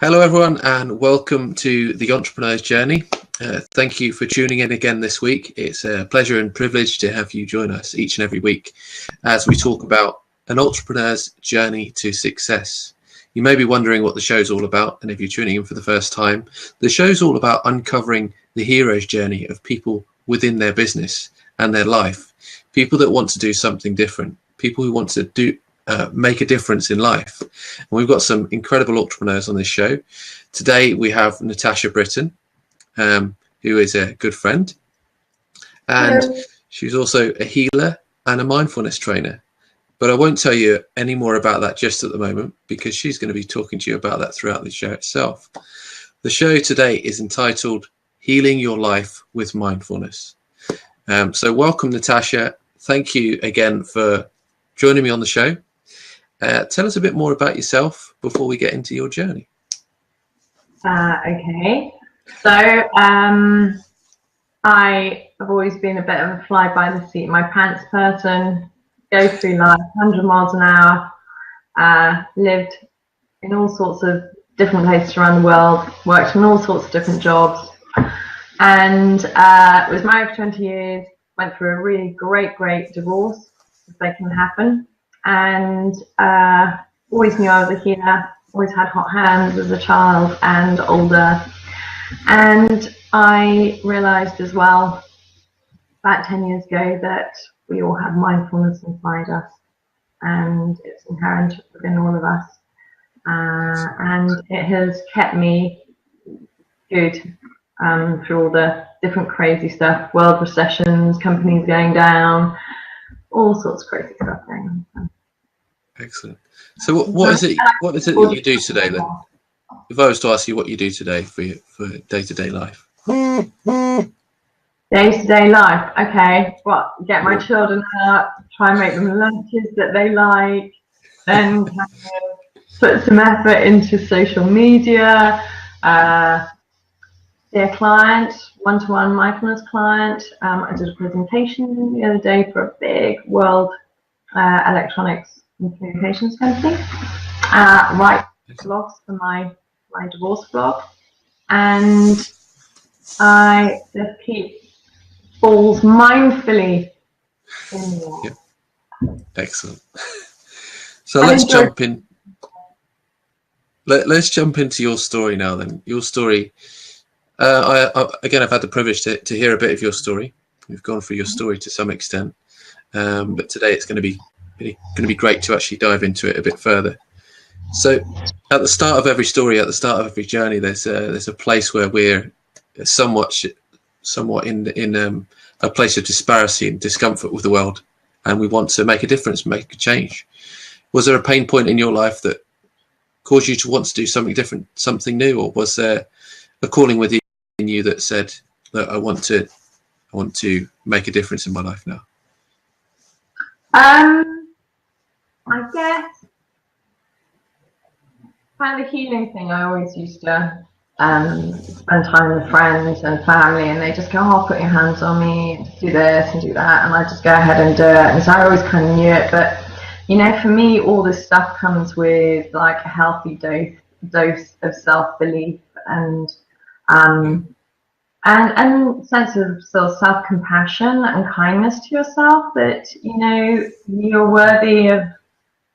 Hello everyone and welcome to the Entrepreneur's Journey. Thank you for tuning in again this week. It's a pleasure and privilege to have you join us each and every week as we talk about an entrepreneur's journey to success. You may be wondering what the show's all about, and if you're tuning in for the first time, the show's all about uncovering the hero's journey of people within their business and their life, people that want to do something different, people who want to make a difference in life. And we've got some incredible entrepreneurs on this show. Today we have Natasha Brittan, who is a good friend, and Hello. she's also a healer and a mindfulness trainer. But I won't tell you any more about that just at the moment, because she's going to be talking to you about that throughout the show itself. The show today is entitled Healing Your Life with Mindfulness. So welcome, Natasha. Thank you again for joining me on the show. Tell us a bit more about yourself before we get into your journey. Okay, so I have always been a bit of a fly by the seat of my pants person, go through life 100 miles an hour, lived in all sorts of different places around the world, worked in all sorts of different jobs, and was married for 20 years, went through a really great divorce, if they can happen. And always knew I was a healer, always had hot hands as a child and older. And I realised as well, about 10 years ago, that we all have mindfulness inside us, and it's inherent within all of us. And it has kept me good through all the different crazy stuff, world recessions, companies going down, all sorts of crazy stuff going on. Excellent. So what is it that you do today then? If I was to ask you what you do today for day-to-day life. Day-to-day life, okay. Well, get my children up, try and make them lunches that they like, then kind of put some effort into social media, see a client, one-to-one mindfulness client. I did a presentation the other day for a big world electronics and communications company. Write blogs for my divorce blog, and I just keep balls mindfully in the air. Yep. Excellent. So let's jump in. Let's jump into your story now. Then your story. I've had the privilege to hear a bit of your story. We've gone through your story to some extent, but today it's going to be great to actually dive into it a bit further. So, at the start of every story, at the start of every journey, there's a place where we're somewhat in a place of disparity and discomfort with the world, and we want to make a difference, make a change. Was there a pain point in your life that caused you to want to do something different, something new, or was there a calling within you that said that I want to make a difference in my life now? I guess kind of the healing thing. I always used to spend time with friends and family, and they just go, "Oh, put your hands on me, do this and do that," and I just go ahead and do it. And so I always kind of knew it, but you know, for me, all this stuff comes with like a healthy dose of self-belief and sense of sort of self-compassion and kindness to yourself, that you know you're worthy of,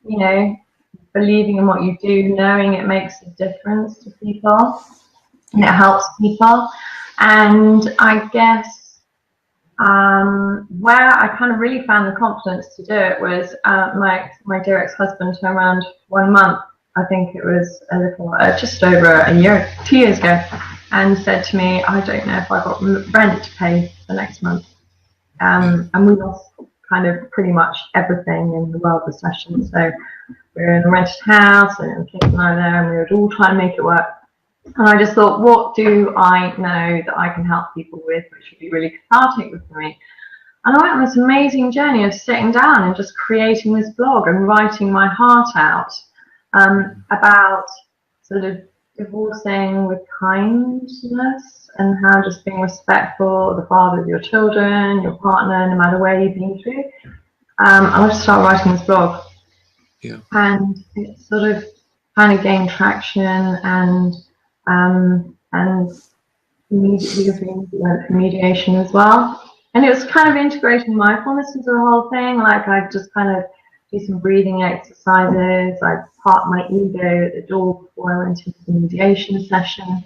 you know, believing in what you do, knowing it makes a difference to people and it helps people. And I guess where I kind of really found the confidence to do it was my dear ex-husband turned around 1 month, I think it was just over 2 years ago, and said to me, "I don't know if I got rent to pay the next month." And we lost kind of pretty much everything in the world recession. So we were in a rented house, and kids and I were there, and we were all trying to make it work. And I just thought, what do I know that I can help people with, which would be really cathartic for me? And I went on this amazing journey of sitting down and just creating this blog and writing my heart out about sort of divorcing with kindness, and how just being respectful of the father of your children, your partner, no matter where you've been through. I just started writing this blog. Yeah. And it sort of kind of gained traction, and because we went for mediation as well. And it was kind of integrating mindfulness into the whole thing. Like I just kind of do some breathing exercises. I parked my ego at the door before I went into the mediation session.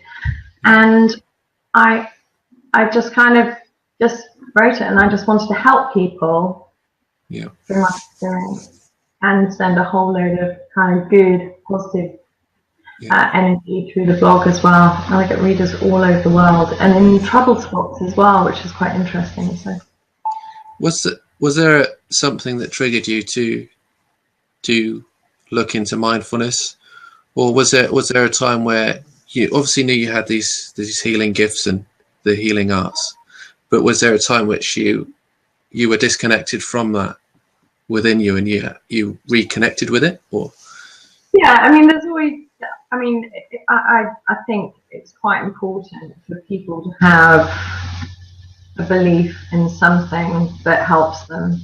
And I just kind of just wrote it, and I just wanted to help people through my experience and send a whole load of kind of good, positive energy through the blog as well. And I get readers all over the world, and in trouble spots as well, which is quite interesting. So, was there something that triggered you to look into mindfulness, or was there a time where you obviously knew you had these healing gifts and the healing arts, but was there a time which you were disconnected from that within you, and you reconnected with it? Or I mean, there's always, I mean, I think it's quite important for people to have a belief in something that helps them.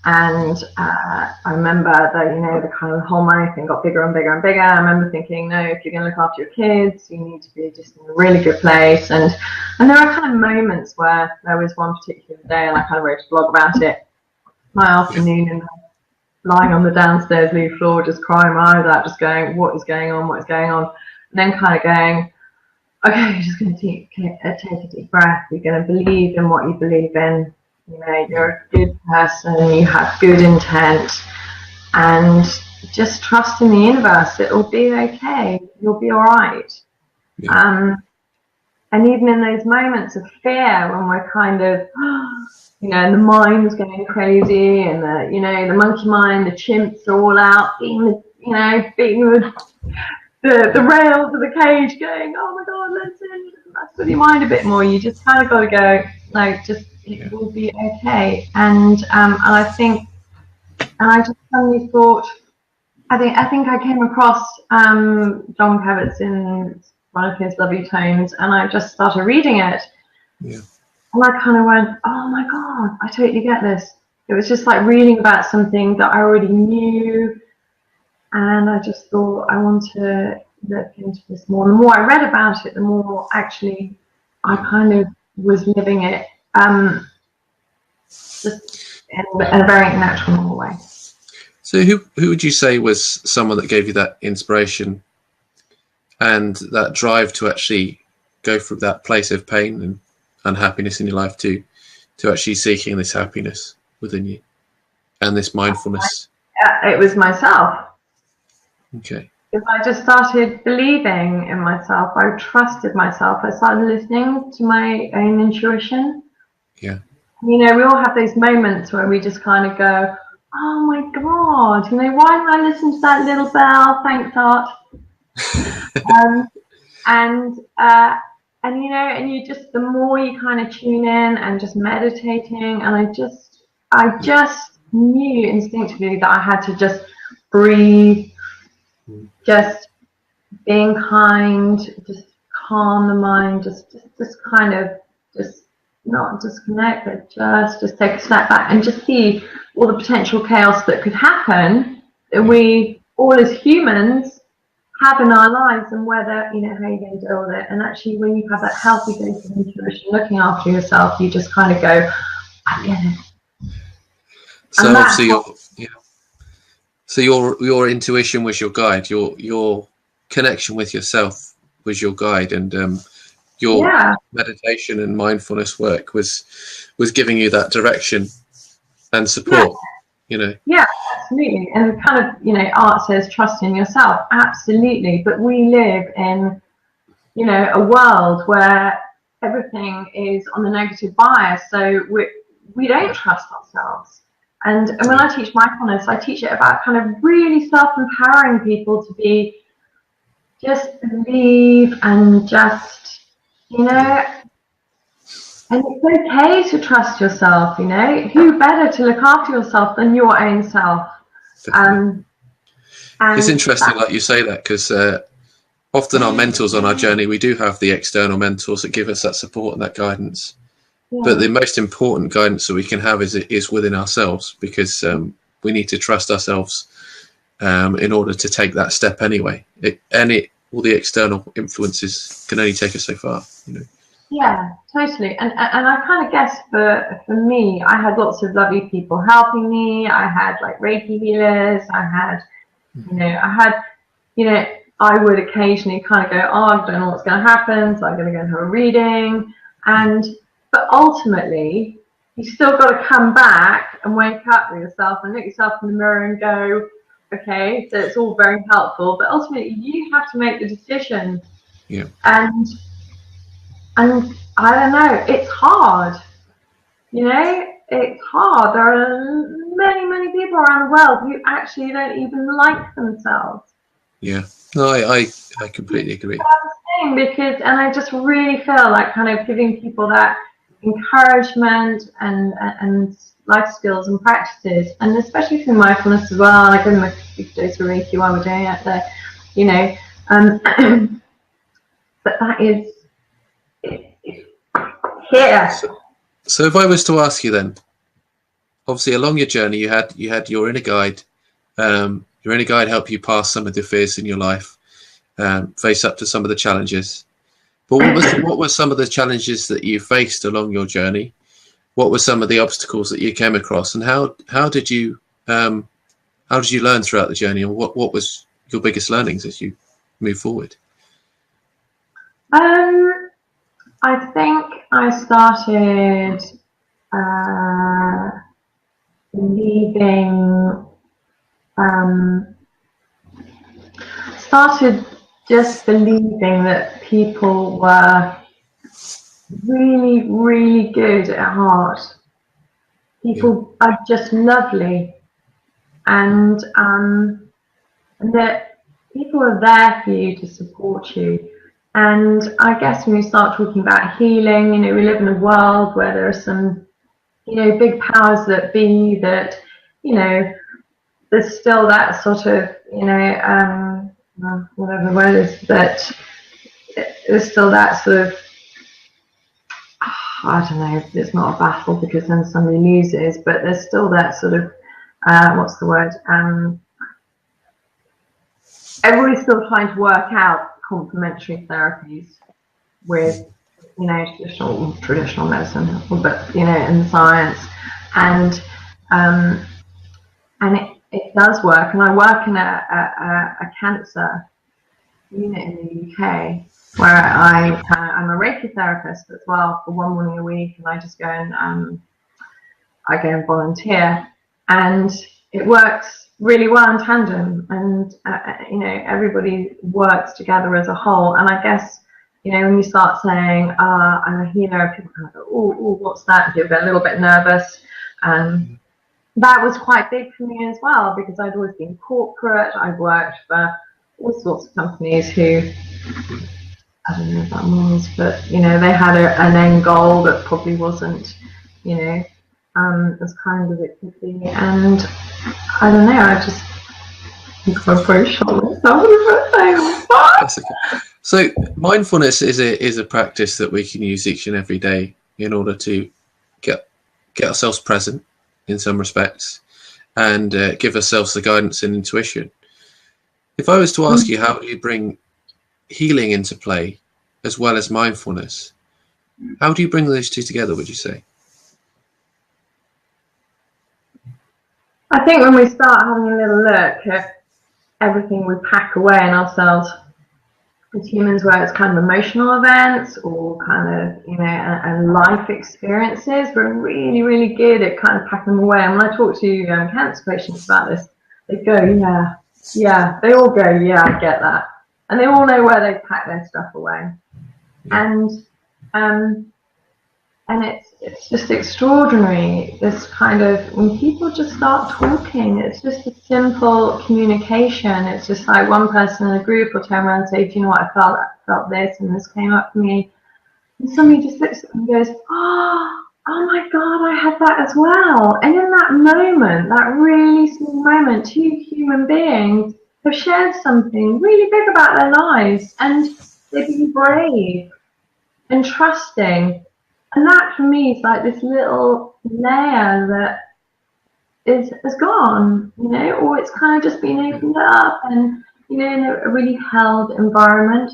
And I remember that, you know, the kind of whole money thing got bigger and bigger and bigger. I remember thinking, no, if you're going to look after your kids, you need to be just in a really good place. And there are kind of moments where there was one particular day, and I kind of wrote a blog about it, my afternoon, and lying on the downstairs loo floor, just crying my eyes out, just going, what is going on? What is going on? And then kind of going, okay, you're just going to take a deep breath. You're going to believe in what you believe in. You know, you're a good person, you have good intent, and just trust in the universe. It'll be okay. You'll be all right. And even in those moments of fear, when we're kind of, you know, and the mind's going crazy, and the monkey mind, the chimps are all out, beating the rails of the cage, going, oh my God, let's mess with your mind a bit more. You just kind of got to go, like, just, it will be okay. And I think, and I just suddenly thought, I think I came across John Kabat-Zinn's one of his lovely tomes, and I just started reading it. And I kind of went, oh my God, I totally get this. It was just like reading about something that I already knew, and I just thought, I want to look into this more. The more I read about it, the more actually I kind of was living it just in a very natural, normal way. So who would you say was someone that gave you that inspiration and that drive to actually go through that place of pain and unhappiness in your life to actually seeking this happiness within you and this mindfulness? It was myself. Okay. If I just started believing in myself, I trusted myself. I started listening to my own intuition. Yeah. You know, we all have those moments where we just kind of go, oh my God, you know, why didn't I listen to that little bell? Thanks, Art. And you know, and you just, the more you kind of tune in and just meditating, and I just knew instinctively that I had to just breathe, just being kind, just calm the mind, just kind of just not disconnect, but just take a step back and just see all the potential chaos that could happen that we all as humans have in our lives, and whether, you know, how you're going to deal with it. And actually, when you have that healthy base of intuition, looking after yourself, you just kind of go, I get it. So obviously, so your intuition was your guide. Your connection with yourself was your guide, and your meditation and mindfulness work was giving you that direction and support. You know. Yeah, absolutely. And kind of, you know, Art says trust in yourself. Absolutely. But we live in, you know, a world where everything is on the negative bias. So we don't trust ourselves. And when I teach mindfulness, I teach it about kind of really self-empowering people to be, just believe and just, you know, and it's okay to trust yourself, you know. Who better to look after yourself than your own self? And it's interesting, like you say that, because often our mentors on our journey, we do have the external mentors that give us that support and that guidance. But the most important guidance that we can have is within ourselves, because we need to trust ourselves in order to take that step anyway. All the external influences can only take us so far, you know. Yeah, totally. And I kind of guess for me, I had lots of lovely people helping me. I had like Reiki healers. I would occasionally kind of go, oh, I don't know what's going to happen, so I'm going to go and have a reading. But ultimately, you still got to come back and wake up with yourself and look yourself in the mirror and go, okay, so it's all very helpful, but ultimately you have to make the decision. Yeah. And I don't know, it's hard. You know, it's hard. There are many, many people around the world who actually don't even like themselves. Yeah. No, I completely agree. Because I just really feel like kind of giving people that encouragement and life skills and practices, and especially through mindfulness as well. Like in my big dose of Reiki while we're doing it there, you know. But that is here. So if I was to ask you then, obviously along your journey you had your inner guide. Your inner guide helped you pass some of the fears in your life, face up to some of the challenges. But what were some of the challenges that you faced along your journey? What were some of the obstacles that you came across, and how did you learn throughout the journey, and what was your biggest learnings as you move forward? I think I started just believing that people were really, really good at heart. People are just lovely, and that people are there for you to support you. And I guess when we start talking about healing, you know, we live in a world where there are some, you know, big powers that be that, you know, there's still that sort of, you know, whatever the word is, that there's still that sort of, I don't know, it's not a battle because then somebody loses, but there's still that sort of, what's the word? Everybody's still trying to work out complementary therapies with, you know, traditional medicine, but, you know, in science, and it does work. And I work in a cancer unit in the UK where I'm a Reiki therapist as well for one morning a week, and I just go and volunteer, and it works really well in tandem, and you know, everybody works together as a whole. And I guess, you know, when you start saying I'm a healer, people kind of go, oh, what's that? You get a little bit nervous. That was quite big for me as well, because I'd always been corporate. I've worked for all sorts of companies who, I don't know about morals, but, you know, they had an end goal that probably wasn't, you know, as kind as it could be. And I don't know, I just think I'm very sure. That's okay. So mindfulness is a practice that we can use each and every day in order to get ourselves present in some respects, and give ourselves the guidance and intuition. If I was to ask you, how do you bring healing into play as well as mindfulness? How do you bring those two together, would you say? I think when we start having a little look at everything we pack away in ourselves as humans, where it's kind of emotional events or kind of, you know, and life experiences, we're really, really good at kind of packing them away. And when I talk to cancer patients about this, they go, yeah, they all go, yeah, I get that. And they all know where they pack their stuff away. And it's just extraordinary, this kind of, when people just start talking, it's just a simple communication. It's just like one person in a group will turn around and say, do you know what, I felt this, and this came up for me. And somebody just looks at them and goes, oh my God, I had that as well. And in that moment, that really small moment, two human beings have shared something really big about their lives, and they've been brave and trusting. And that for me is like this little layer that is gone, you know, or it's kind of just been opened up, and you know, in a really held environment,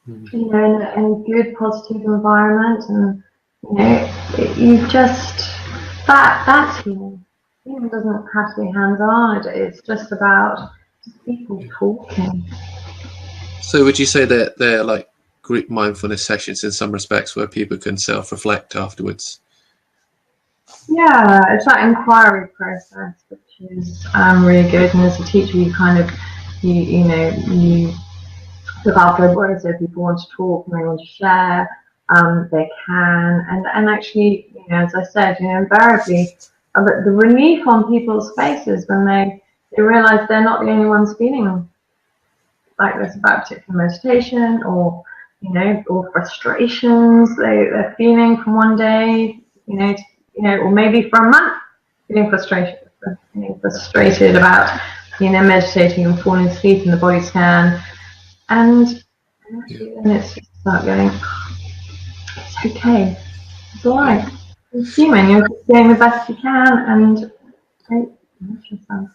you know, in a good positive environment, and you know, you just that's healing. Healing doesn't have to be hands-on. It's just about people talking. So would you say that they're like group mindfulness sessions in some respects, where people can self-reflect afterwards? Yeah, it's that inquiry process, which is really good. And as a teacher, you kind of, you know, you look after everybody. So if people want to talk and they want to share, they can. And actually, you know, as I said, you know, invariably, the relief on people's faces when they realise they're not the only ones feeling like this about a particular meditation, or you know, or frustrations they're feeling from one day, you know, or maybe for a month, feeling frustrated about, you know, meditating and falling asleep in the body scan, and then it's just start going, it's okay, it's all right, it's human, you're just doing the best you can, and yourself.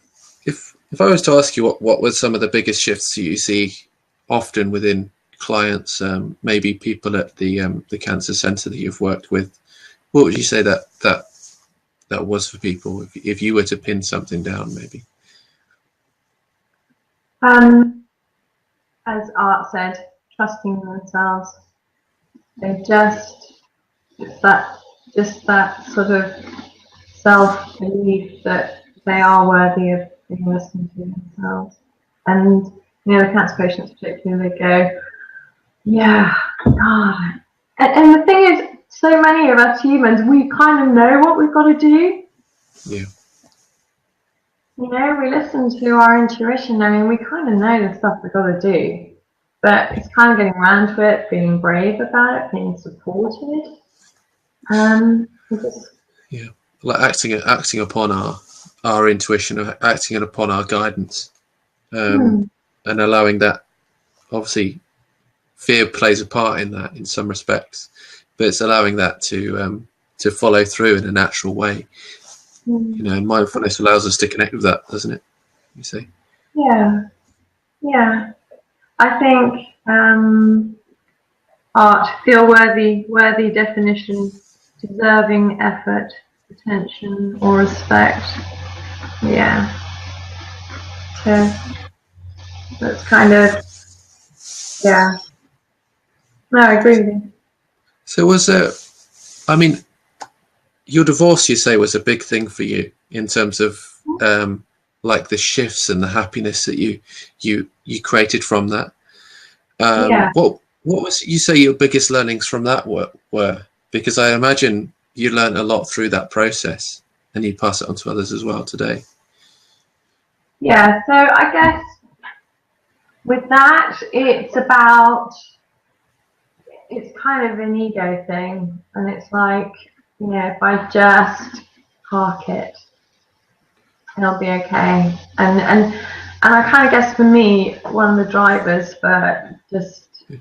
If I was to ask you what were some of the biggest shifts you see often within clients, maybe people at the cancer centre that you've worked with, what would you say that was for people, if you were to pin something down, maybe? As Art said, trusting themselves. They just that sort of self-belief that they are worthy of being listened to themselves. And you know, the cancer patients particularly, they go, yeah, God. And the thing is, so many of us humans, we kind of know what we've got to do. Yeah. You know, we listen to our intuition. I mean, we kind of know the stuff we've got to do, but it's kind of getting around to it, being brave about it, being supported. Yeah, like acting upon our intuition, acting upon our guidance, and allowing that. Obviously, fear plays a part in that in some respects, but it's allowing that to follow through in a natural way. You know, and mindfulness allows us to connect with that, doesn't it? You see? Yeah. I think art, feel worthy definition, deserving effort, attention, or respect. Yeah. So that's kind of, yeah. No, I agree with you. So was there? I mean, your divorce, you say, was a big thing for you in terms of like the shifts and the happiness that you created from that. What was, you say, your biggest learnings from that were? Because I imagine you learned a lot through that process, and you pass it on to others as well today. Yeah, so I guess with that, it's kind of an ego thing, and it's like, you know, if I just park it, it'll be okay. And I kind of guess for me, one of the drivers for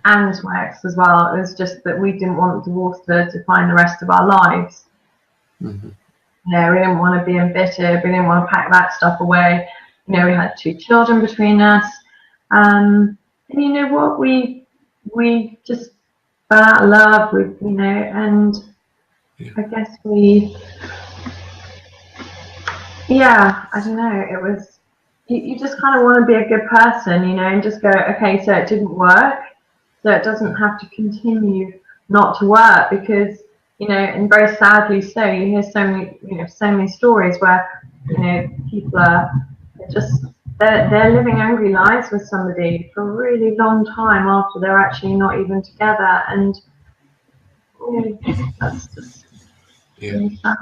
and my ex as well, it was just that we didn't want divorce to define the rest of our lives. Mm-hmm. You know, we didn't want to be embittered, we didn't want to pack that stuff away. You know, we had 2 children between us. And you know what, we just fell out of love with, you know, and I guess I don't know, it was, you just kind of want to be a good person, you know, and just go, okay, so it didn't work, so it doesn't have to continue not to work, because, you know, and very sadly so, you hear so many stories where, you know, people are just, they're living angry lives with somebody for a really long time after they're actually not even together, and you know, that's just really sad.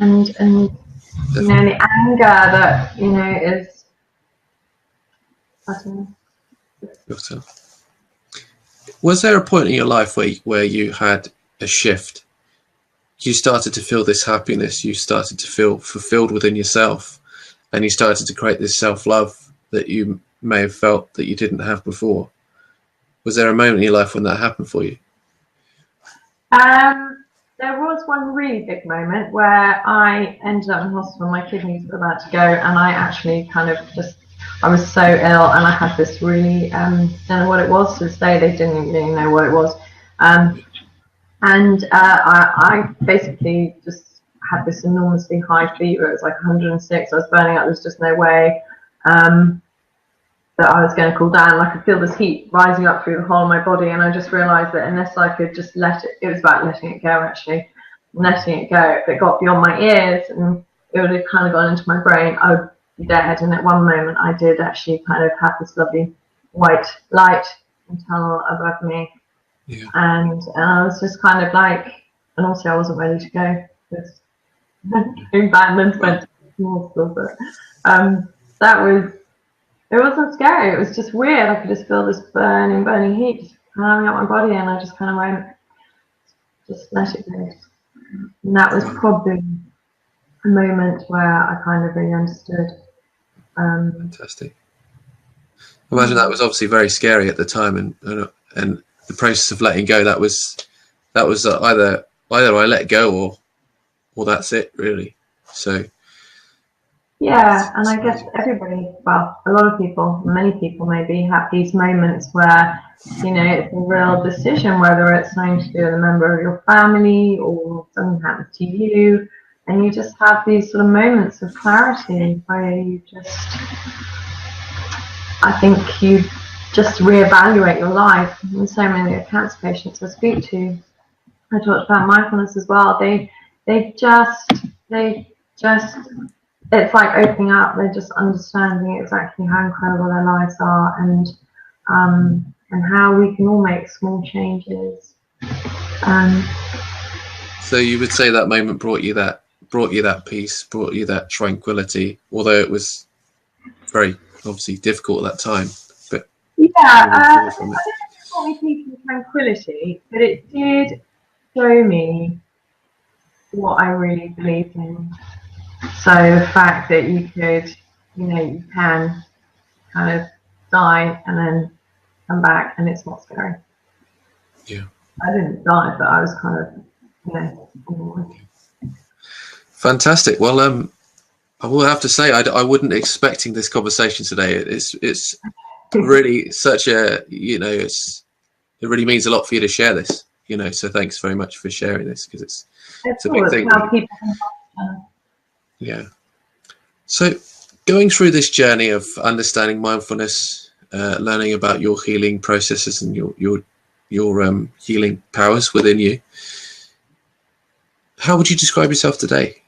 And you know, the anger that, you know, is, I don't know. Was there a point in your life where you had a shift? You started to feel this happiness, you started to feel fulfilled within yourself, and you started to create this self-love that you may have felt that you didn't have before. Was there a moment in your life when that happened for you? there was one really big moment where I ended up in hospital. My kidneys were about to go, and I actually kind of I was so ill, and I had this really, don't know what it was. To this day, they didn't really know what it was. I basically just had this enormously high fever. It was like 106. I was burning up. There's just no way that I was going to cool down. I could feel this heat rising up through the whole of my body, and I just realised that unless I could just let it was about letting it go, actually. Letting it go. If it got beyond my ears and it would have kind of gone into my brain, I would be dead. And at one moment, I did actually kind of have this lovely white light and tunnel above me. Yeah. And I was just kind of like, and also I wasn't ready to go. Because doing bad and then went to hospital, but it wasn't scary. It was just weird. I could just feel this burning heat just coming up my body, and I just kind of went, just let it go. And that was probably a moment where I kind of really understood. Fantastic. Imagine that was obviously very scary at the time, and the process of letting go. That was either I let go or that's it, really. So. Yeah, and I guess everybody, well, a lot of people, many people maybe, have these moments where, you know, it's a real decision whether it's something to do with a member of your family or something happens to you, and you just have these sort of moments of clarity where you just, I think you just reevaluate your life. And so many of the cancer patients I speak to, I talked about mindfulness as well, they just it's like opening up. They're just understanding exactly how incredible their lives are, and how we can all make small changes. So you would say that moment brought you that peace, brought you that tranquility, although it was very obviously difficult at that time. But yeah, I don't know if it brought me peace and tranquility, but it did show me what I really believed in. So the fact that you could, you know, you can kind of die and then come back, and it's not scary. Yeah. I didn't die, but I was kind of, you know. Fantastic. Well, I will have to say I wasn't expecting this conversation today. It's really such a, you know, it really means a lot for you to share this, you know. So thanks very much for sharing this, because it's a big thing. How people Yeah. So going through this journey of understanding mindfulness, learning about your healing processes and your healing powers within you, how would you describe yourself today?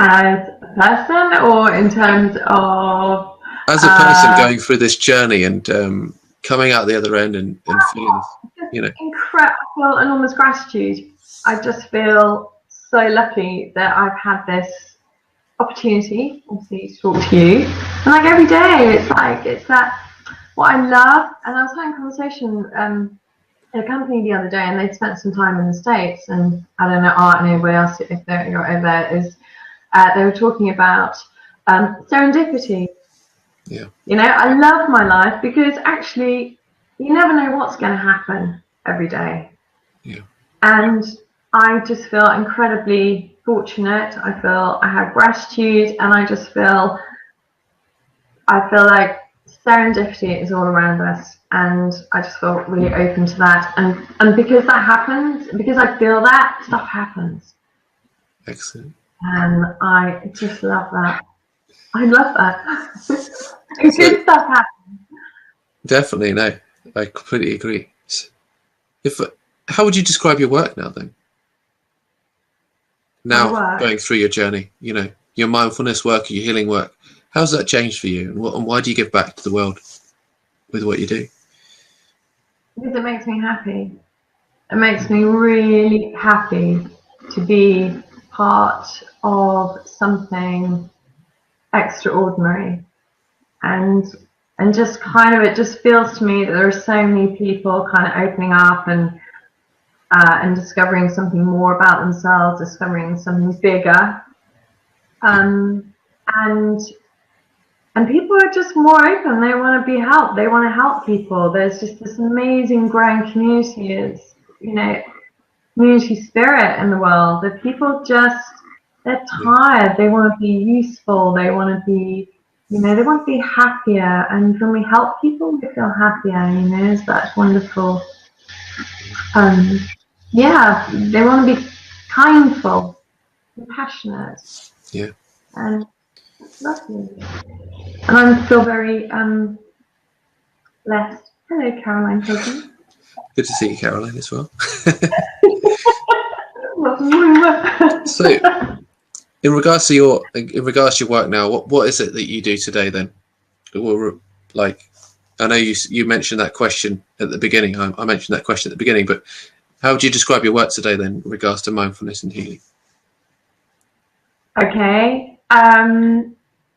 As a person, or in terms of as a person going through this journey and coming out the other end and feeling this, you know, incredible, enormous gratitude. I just feel so lucky that I've had this opportunity, obviously, to talk to you. And like every day, it's that what I love. And I was having a conversation in a company the other day, and they'd spent some time in the States, and I don't know, Art and anybody else, if you're over there, is they were talking about serendipity. Yeah. You know, I love my life because actually you never know what's going to happen every day. Yeah. And I just feel incredibly fortunate. I feel I have gratitude, and I feel like serendipity is all around us, and I just feel really open to that. And because that happens, because I feel that, stuff happens. Excellent. And I just love that. I love that. Good stuff happens. Definitely, no, I completely agree. How would you describe your work now then? Now going through your journey, you know, your mindfulness work, your healing work, how's that changed for you, and why do you give back to the world with what you do? Because it makes me happy. It makes me really happy to be part of something extraordinary, and just kind of, it just feels to me that there are so many people kind of opening up and discovering something more about themselves, discovering something bigger, and people are just more open. They want to be helped. They want to help people. There's just this amazing growing community. community spirit in the world. That people they're tired. They want to be useful. They want to be, they want to be happier. And when we help people, we feel happier. It's that wonderful. They want to be kindful, compassionate. Yeah. And it's lovely. And I'm still very blessed. Hello, Caroline. Good to see you, Caroline, as well. So, in regards to your work now, what is it that you do today then? Like, I know you mentioned that question at the beginning. I mentioned that question at the beginning, but how would you describe your work today then, in regards to mindfulness and healing? Okay. I'm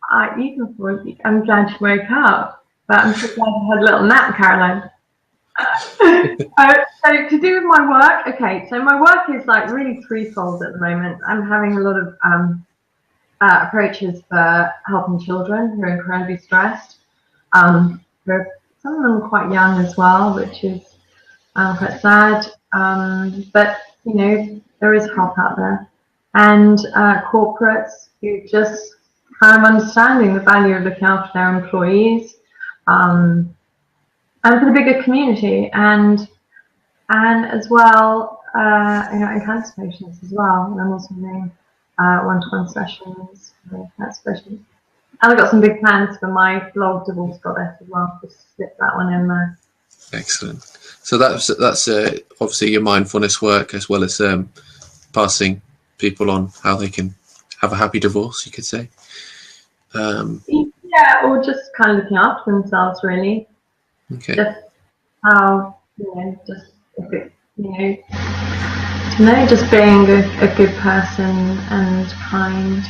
glad you woke up, but I'm so glad you had a little nap, Caroline. So to do with my work, okay, so my work is like really threefold at the moment. I'm having a lot of approaches for helping children who are incredibly stressed. Some of them are quite young as well, which is quite sad. But there is help out there, and corporates who just kind of understanding the value of looking after their employees. And for the bigger community, and as well, in cancer patients as well. And I'm also doing one-to-one sessions, cancer patients. And I've got some big plans for my blog, Divorce Goddess, as well. Just slip that one in there. Excellent. So that's obviously your mindfulness work, as well as passing people on how they can have a happy divorce, you could say. Or just kind of looking after themselves, really. Okay. Just how, just just being a good person and kind.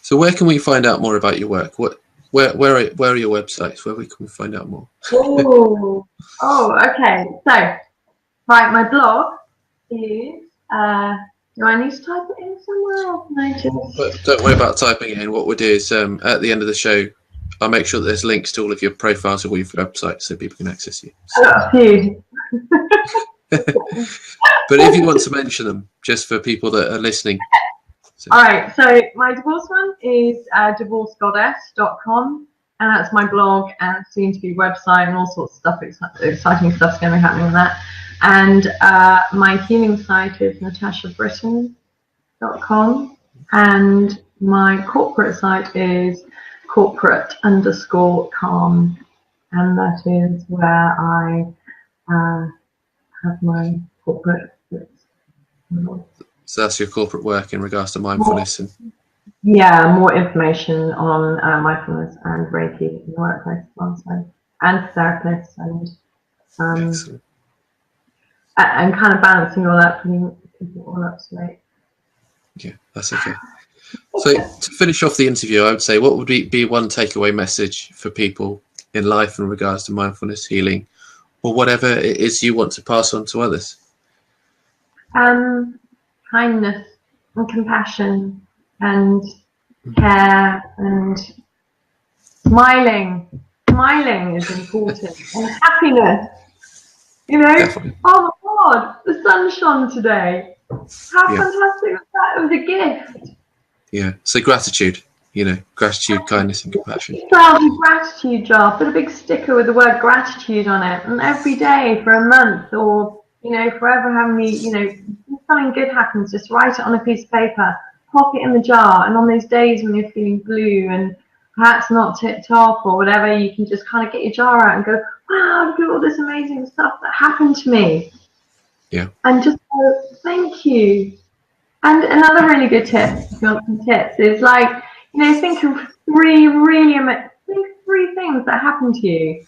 So where can we find out more about your work? Where are your websites? Where can we find out more? Okay. So, right, my blog is. Do I need to type it in somewhere? Or can I just... But don't worry about typing it in. What we'll do is at the end of the show, I'll make sure that there's links to all of your profiles of all your websites so people can access you. So. I've got a few. But if you want to mention them, just for people that are listening. So. All right, so my divorce one is divorcegoddess.com, and that's my blog and soon to be website and all sorts of stuff. Exciting stuff's going to be happening on that. And my healing site is natashabrittan.com, and my corporate site is corporate_calm, and that is where I have my corporate. So that's your corporate work in regards to mindfulness more information on mindfulness and Reiki in the workplace as well, and therapists and kind of balancing all that, putting people all up straight. Yeah, that's okay. So to finish off the interview, I would say, what would be one takeaway message for people in life in regards to mindfulness, healing, or whatever it is you want to pass on to others? Kindness and compassion and care and smiling. Smiling is important. And happiness. Definitely. Oh my God, the sun shone today. How fantastic was that? It was a gift. Yeah. So gratitude, gratitude, kindness and compassion. Start a gratitude jar, put a big sticker with the word gratitude on it, and every day for a month or forever, something good happens, just write it on a piece of paper, pop it in the jar, and on those days when you're feeling blue and perhaps not tipped off or whatever, you can just kind of get your jar out and go, wow, look at all this amazing stuff that happened to me. Yeah. And just go, thank you. And another really good tip, if you want some tips, is think of three things that happen to you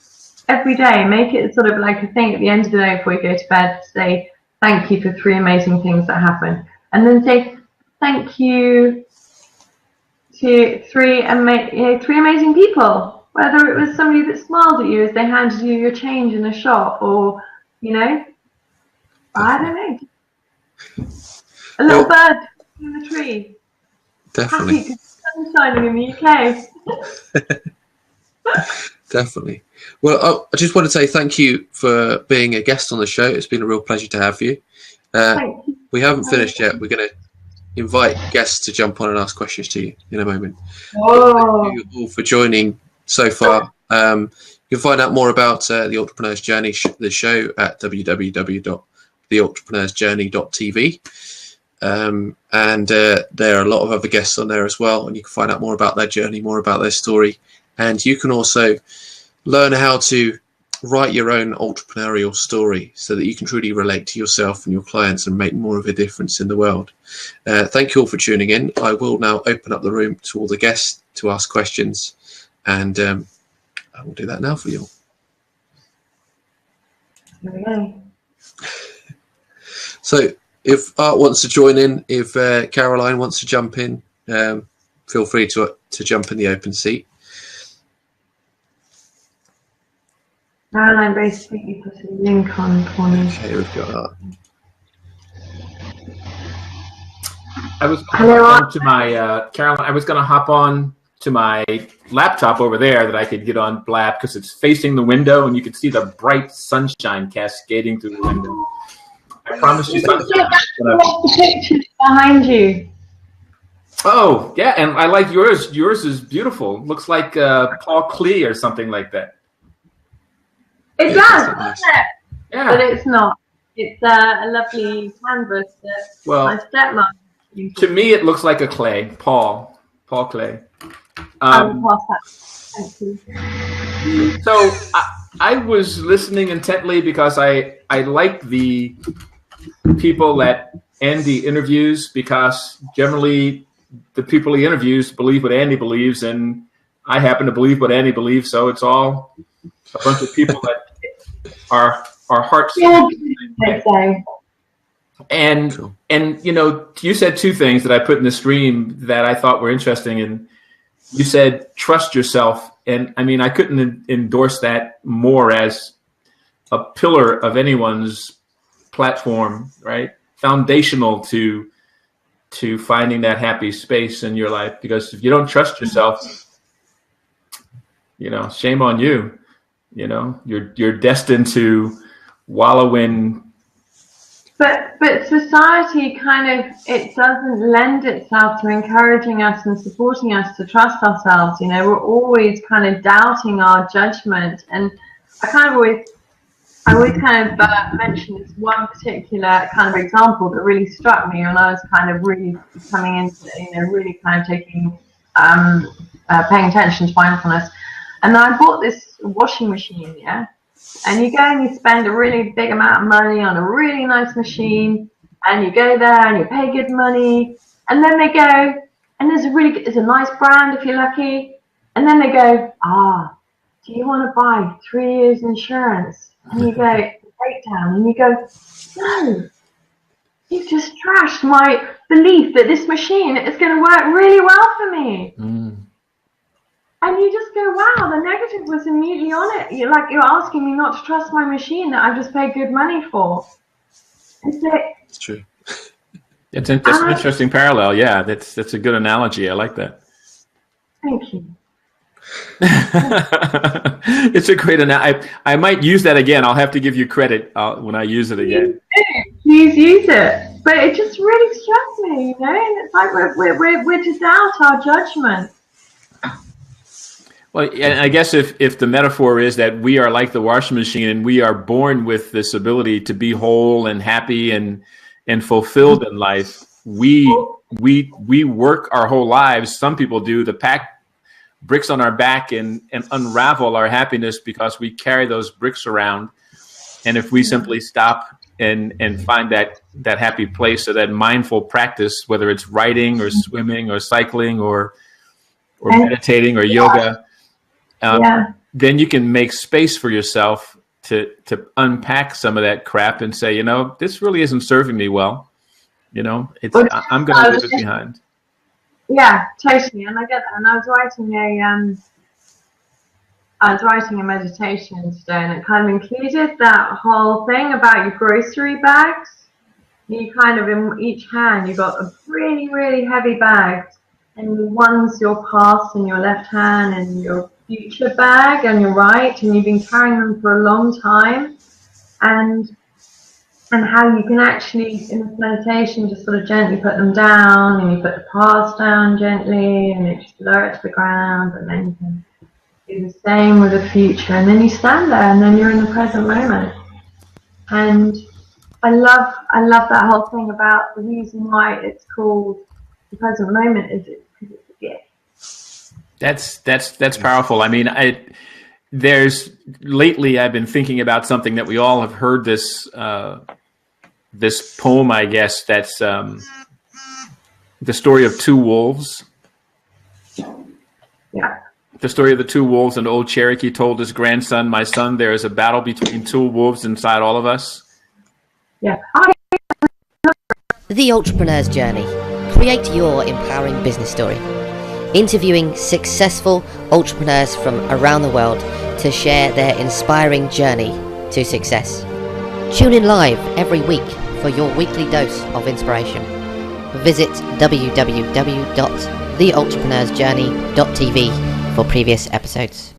every day. Make it sort of like a thing at the end of the day before you go to bed. Say thank you for 3 amazing things that happened, and then say thank you to 3 amazing people. Whether it was somebody that smiled at you as they handed you your change in a shop, or I don't know, a little bird in the tree. Definitely. Happy because the sun's shining in the UK. Definitely. Well, I just want to say thank you for being a guest on the show. It's been a real pleasure to have you. Thank you. We haven't finished yet. We're going to invite guests to jump on and ask questions to you in a moment. Oh. Thank you all for joining so far. You can find out more about the Entrepreneur's Journey, the show, at www.theentrepreneursjourney.tv. And there are a lot of other guests on there as well, and you can find out more about their journey, more about their story, and you can also learn how to write your own entrepreneurial story so that you can truly relate to yourself and your clients and make more of a difference in the world. Thank you all for tuning in. I will now open up the room to all the guests to ask questions, and I will do that now for you all. Okay. So if Art wants to join in, if Caroline wants to jump in, feel free to jump in the open seat. Caroline basically put a link on for me. Okay, we've got Art. I was going to my Caroline. I was going to hop on to my laptop over there that I could get on Blab because it's facing the window and you can see the bright sunshine cascading through the window. I promise you something. The pictures behind you. Oh yeah, and I like yours. Yours is beautiful. Looks like Paul Klee or something like that. It Yeah, does, that's doesn't nice. it? Yeah. But it's not. It's a lovely canvas that my stepmom. To me, it looks like a Clay. Paul Clay. Thank you. So I was listening intently because I like the people that Andy interviews, because generally the people he interviews believe what Andy believes, and I happen to believe what Andy believes. So it's all a bunch of people that are hearts. Yeah, and you know, you said two things that I put in the stream that I thought were interesting, and you said trust yourself, and I mean I couldn't endorse that more as a pillar of anyone's platform, right? Foundational to finding that happy space in your life, because if you don't trust yourself, you know, shame on you. You know, you're destined to wallow in. But society it doesn't lend itself to encouraging us and supporting us to trust ourselves. You know, we're always kind of doubting our judgment, and I always mention this one particular kind of example that really struck me when I was kind of really coming into, you know, really kind of taking paying attention to mindfulness. And I bought this washing machine, yeah. And you go and you spend a really big amount of money on a really nice machine, and you go there and you pay good money, and then they go, and there's a nice brand if you're lucky, and then they go, do you want to buy 3 years insurance? And you go, breakdown, and you go, no, you've just trashed my belief that this machine is going to work really well for me. And you just go, wow, the negative was immediately on it. You're asking me not to trust my machine that I've just paid good money for. It's true. That's an interesting parallel. Yeah, that's a good analogy. I like that. Thank you. It's a great analogy. I might use that again. I'll have to give you credit when I use it again. Please use it. But it just really struck me, you know. And it's like we're to doubt our judgment. Well, and I guess if the metaphor is that we are like the washing machine and we are born with this ability to be whole and happy and fulfilled in life, we work our whole lives. Some people do, to pack bricks on our back and unravel our happiness because we carry those bricks around. And if we simply stop and find that happy place, or that mindful practice, whether it's writing or swimming or cycling or meditating or yoga, then you can make space for yourself to unpack some of that crap and say, you know, this really isn't serving me well. You know, I'm going to leave it behind. Yeah, totally, and I get that. And I was writing a meditation today, and it kind of included that whole thing about your grocery bags. You kind of, in each hand, you got a really, really heavy bag, and one's your past in your left hand, and your future bag, and you're right, and you've been carrying them for a long time, and how you can actually, in this meditation, just sort of gently put them down, and you put the past down gently, and you just lower it to the ground, and then you can do the same with the future, and then you stand there, and then you're in the present moment. And I love that whole thing about the reason why it's called the present moment is because it's a gift. That's powerful. I mean, lately I've been thinking about something that we all have heard, this poem, I guess, that's the story of two wolves. Yeah. The story of the two wolves, and old Cherokee told his grandson, "My son, there is a battle between two wolves inside all of us." Yeah. The Entrepreneur's Journey. Create your empowering business story. Interviewing successful entrepreneurs from around the world to share their inspiring journey to success. Tune in live every week for your weekly dose of inspiration. Visit www.theentrepreneur'sjourney.tv for previous episodes.